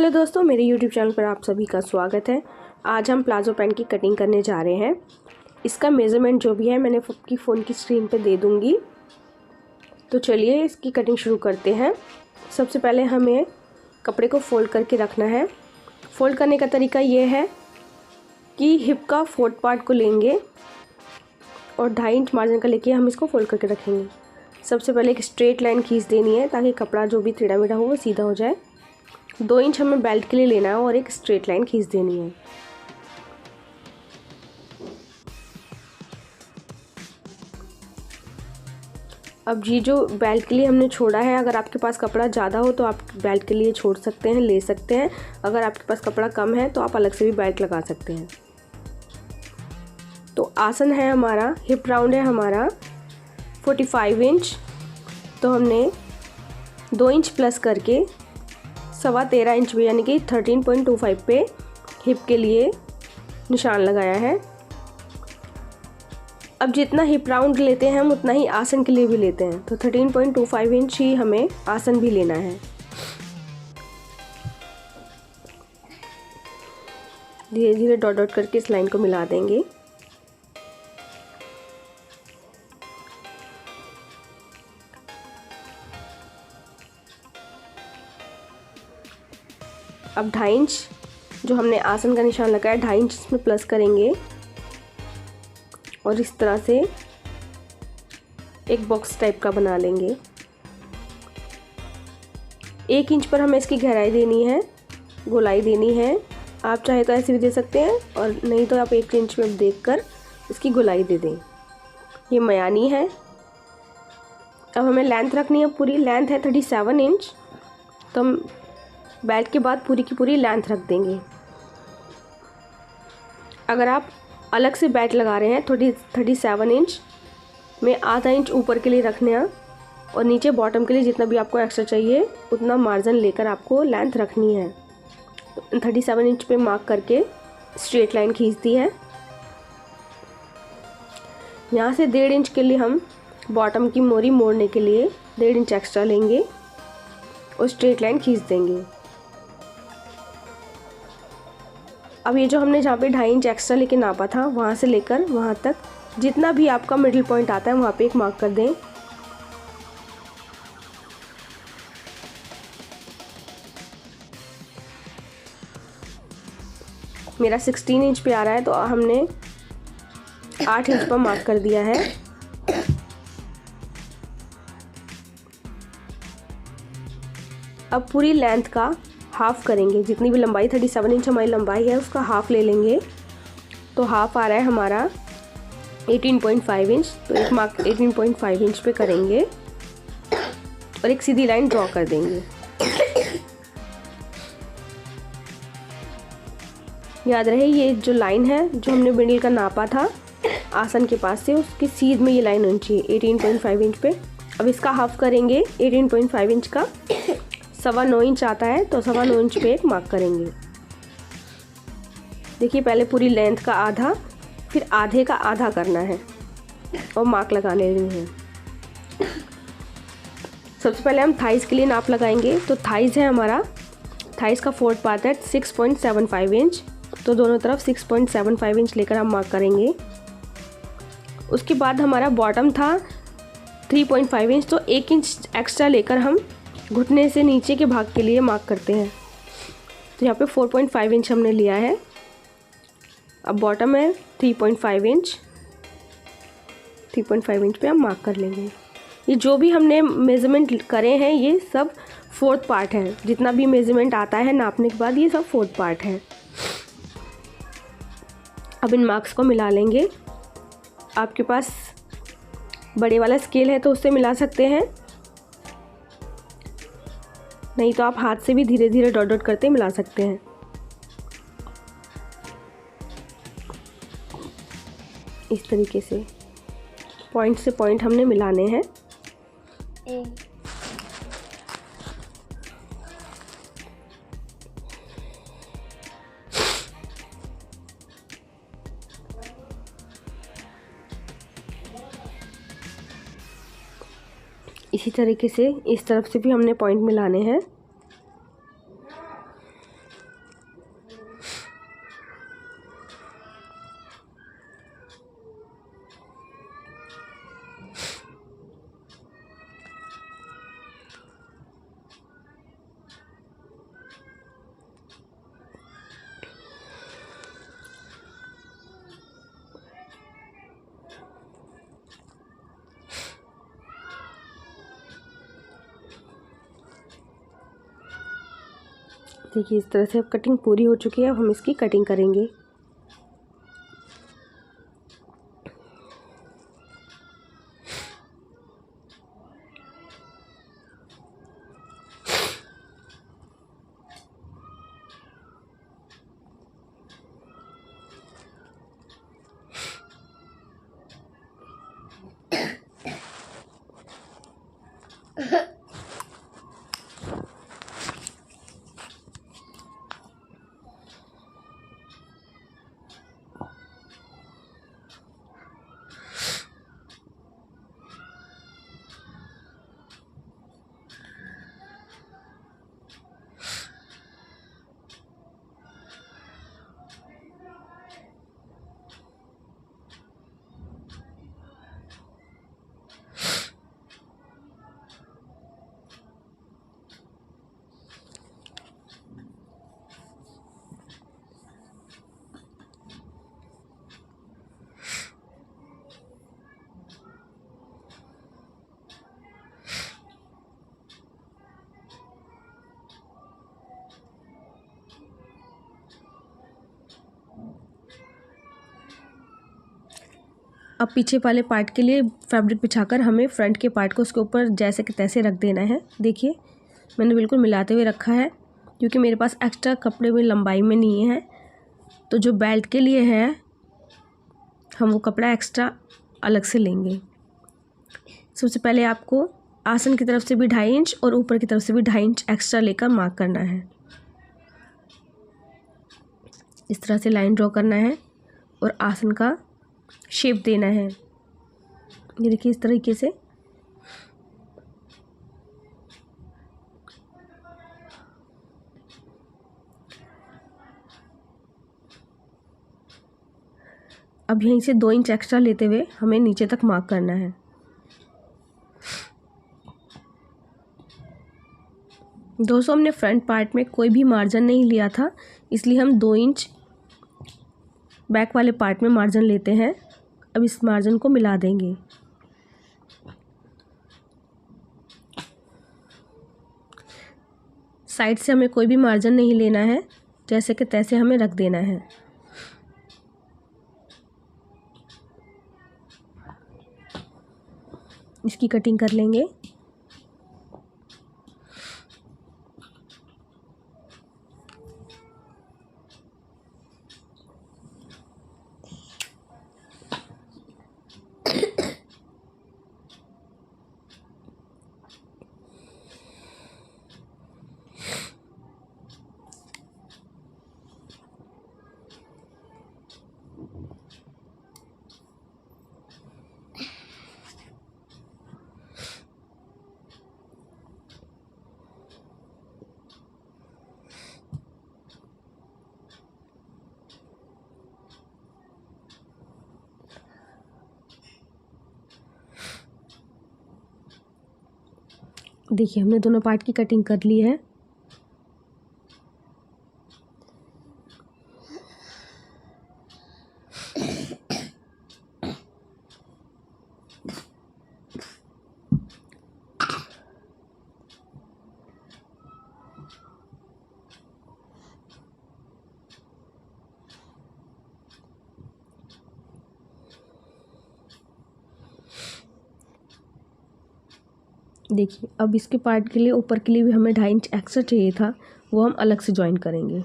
Hello दोस्तों, मेरे YouTube channel पर आप सभी का स्वागत है। आज हम प्लाजो पैंट की कटिंग करने जा रहे हैं। इसका मेज़रमेंट जो भी है मैंने आपकी फ़ोन की स्क्रीन पे दे दूँगी। तो चलिए इसकी कटिंग शुरू करते हैं। सबसे पहले हमें कपड़े को फ़ोल्ड करके रखना है। फ़ोल्ड करने का तरीका ये है कि हिप का 4th पार्ट को लेंगे और 2.5 इंच मार्जिन का लेके हम इसको फ़ोल्ड करके रखेंगे। सबसे पहले एक स्ट्रेट लाइन खींच देनी है ताकि कपड़ा जो भी टेढ़ा मेढ़ा हो वो सीधा हो जाए। 2 इंच हमें बेल्ट के लिए लेना है और एक स्ट्रेट लाइन खींच देनी है। अब ये जो बेल्ट के लिए हमने छोड़ा है, अगर आपके पास कपड़ा ज़्यादा हो तो आप बेल्ट के लिए छोड़ सकते हैं, ले सकते हैं। अगर आपके पास कपड़ा कम है तो आप अलग से भी बेल्ट लगा सकते हैं। तो आसन है हमारा, हिप राउंड है हमारा 45 इंच। तो हमने 2 इंच प्लस करके 13.25 इंच पे यानी कि 13.25 पे हिप के लिए निशान लगाया है। अब जितना हिप राउंड लेते हैं हम उतना ही आसन के लिए भी लेते हैं, तो 13.25 इंच ही हमें आसन भी लेना है। धीरे धीरे डॉट डॉट करके इस लाइन को मिला देंगे। अब 2.5 इंच जो हमने आसन का निशान लगाया, 2.5 इंच इसमें प्लस करेंगे और इस तरह से एक बॉक्स टाइप का बना लेंगे। 1 इंच पर हमें इसकी गहराई देनी है, गोलाई देनी है। आप चाहे तो ऐसे भी दे सकते हैं और नहीं तो आप 1 इंच में देखकर इसकी गोलाई दे दें। ये मयानी है। अब हमें लेंथ रखनी है, पूरी लेंथ है 37 इंच। तो हम बेल्ट के बाद पूरी की पूरी लेंथ रख देंगे। अगर आप अलग से बेल्ट लगा रहे हैं 37 इंच में ½ इंच ऊपर के लिए रखना है और नीचे बॉटम के लिए जितना भी आपको एक्स्ट्रा चाहिए उतना मार्जिन लेकर आपको लेंथ रखनी है। तो 37 इंच पे मार्क करके स्ट्रेट लाइन खींच दी है। यहाँ से 1.5 इंच के लिए हम बॉटम की मोरी मोड़ने के लिए 1.5 इंच एक्स्ट्रा लेंगे और स्ट्रेट लाइन खींच देंगे। अब ये जो हमने जहाँ पे 2.5 इंच एक्स्ट्रा लेके नापा था, वहाँ से लेकर वहाँ तक जितना भी आपका मिडिल पॉइंट आता है वहाँ पे एक मार्क कर दें। मेरा 16 इंच पे आ रहा है तो हमने 8 इंच पर मार्क कर दिया है। अब पूरी लेंथ का हाफ करेंगे। जितनी भी लंबाई 37 इंच हमारी लंबाई है उसका हाफ ले लेंगे। तो हाफ आ रहा है हमारा 18.5 इंच। तो एक मार्क 18.5 इंच पे करेंगे और एक सीधी लाइन ड्रॉ कर देंगे। याद रहे ये जो लाइन है जो हमने मिडिल का नापा था आसन के पास से, उसकी सीध में ये लाइन होनी चाहिए 18.5 इंच पे। अब इसका हाफ करेंगे 18.5 इंच का 9.25 इंच आता है, तो 9.25 इंच पे एक मार्क करेंगे। देखिए पहले पूरी लेंथ का आधा, फिर आधे का आधा करना है और मार्क लगा लेनी है। सबसे पहले हम थाइस के लिए नाप लगाएंगे। तो थाइस है हमारा, थाइस का 4th पार्ट है 6.75 इंच। तो दोनों तरफ 6.75 इंच लेकर हम मार्क करेंगे। उसके बाद हमारा बॉटम था 3.5 इंच, तो 1 इंच एक्स्ट्रा लेकर हम घुटने से नीचे के भाग के लिए मार्क करते हैं। तो यहाँ पे 4.5 इंच हमने लिया है। अब बॉटम है 3.5 इंच, 3.5 इंच पे हम मार्क कर लेंगे। ये जो भी हमने मेज़रमेंट करे हैं ये सब 4th पार्ट है। जितना भी मेज़रमेंट आता है नापने के बाद ये सब 4th पार्ट है। अब इन मार्क्स को मिला लेंगे। आपके पास बड़े वाला स्केल है तो उससे मिला सकते हैं, नहीं तो आप हाथ से भी धीरे धीरे डॉट डॉट करते मिला सकते हैं। इस तरीके से पॉइंट से पॉइंट हमने मिलाने हैं। इसी तरीके से इस तरफ से भी हमने पॉइंट मिलाने हैं। देखिए इस तरह से अब कटिंग पूरी हो चुकी है। अब हम इसकी कटिंग करेंगे। अब पीछे वाले पार्ट के लिए फैब्रिक बिछाकर हमें फ्रंट के पार्ट को उसके ऊपर जैसे कि तैसे रख देना है। देखिए मैंने बिल्कुल मिलाते हुए रखा है क्योंकि मेरे पास एक्स्ट्रा कपड़े में लंबाई में नहीं है। तो जो बेल्ट के लिए है हम वो कपड़ा एक्स्ट्रा अलग से लेंगे। सबसे पहले आपको आसन की तरफ से भी 2.5 इंच और ऊपर की तरफ से भी 2.5 इंच एक्स्ट्रा लेकर मार्क करना है। इस तरह से लाइन ड्रॉ करना है और आसन का शेप देना है। ये देखिए इस तरीके से। अब यहीं से 2 इंच एक्स्ट्रा लेते हुए हमें नीचे तक मार्क करना है। दोस्तों हमने फ्रंट पार्ट में कोई भी मार्जिन नहीं लिया था, इसलिए हम 2 इंच बैक वाले पार्ट में मार्जिन लेते हैं। अब इस मार्जिन को मिला देंगे। साइड से हमें कोई भी मार्जिन नहीं लेना है, जैसे कि तैसे हमें रख देना है। इसकी कटिंग कर लेंगे। देखिए हमने दोनों पार्ट की कटिंग कर ली है। देखिए अब इसके पार्ट के लिए ऊपर के लिए भी हमें 2.5 इंच एक्स्ट्रा चाहिए था, वो हम अलग से जॉइन करेंगे।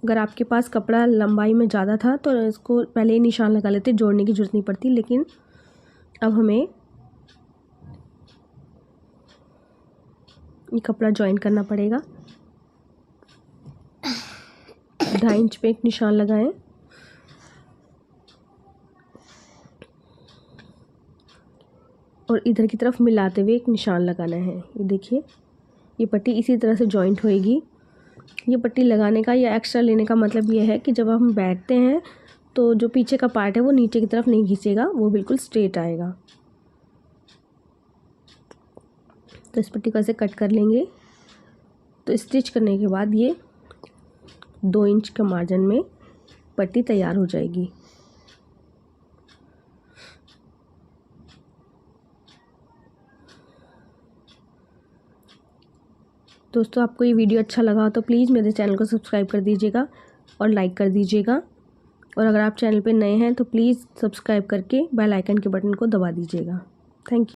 अगर आपके पास कपड़ा लंबाई में ज़्यादा था तो इसको पहले ही निशान लगा लेते, जोड़ने की ज़रूरत नहीं पड़ती। लेकिन अब हमें ये कपड़ा जॉइन करना पड़ेगा। 2.5 इंच पे एक निशान लगाएं और इधर की तरफ मिलाते हुए एक निशान लगाना है। ये देखिए ये पट्टी इसी तरह से जॉइंट होएगी। ये पट्टी लगाने का या एक्स्ट्रा लेने का मतलब ये है कि जब हम बैठते हैं तो जो पीछे का पार्ट है वो नीचे की तरफ नहीं खींचेगा, वो बिल्कुल स्ट्रेट आएगा। तो इस पट्टी को ऐसे कट कर लेंगे। तो स्टिच करने के बाद ये 2 इंच के मार्जिन में पट्टी तैयार हो जाएगी। दोस्तों आपको ये वीडियो अच्छा लगा हो तो प्लीज़ मेरे चैनल को सब्सक्राइब कर दीजिएगा और लाइक कर दीजिएगा। और अगर आप चैनल पे नए हैं तो प्लीज़ सब्सक्राइब करके बेल आइकन के बटन को दबा दीजिएगा। Thank you.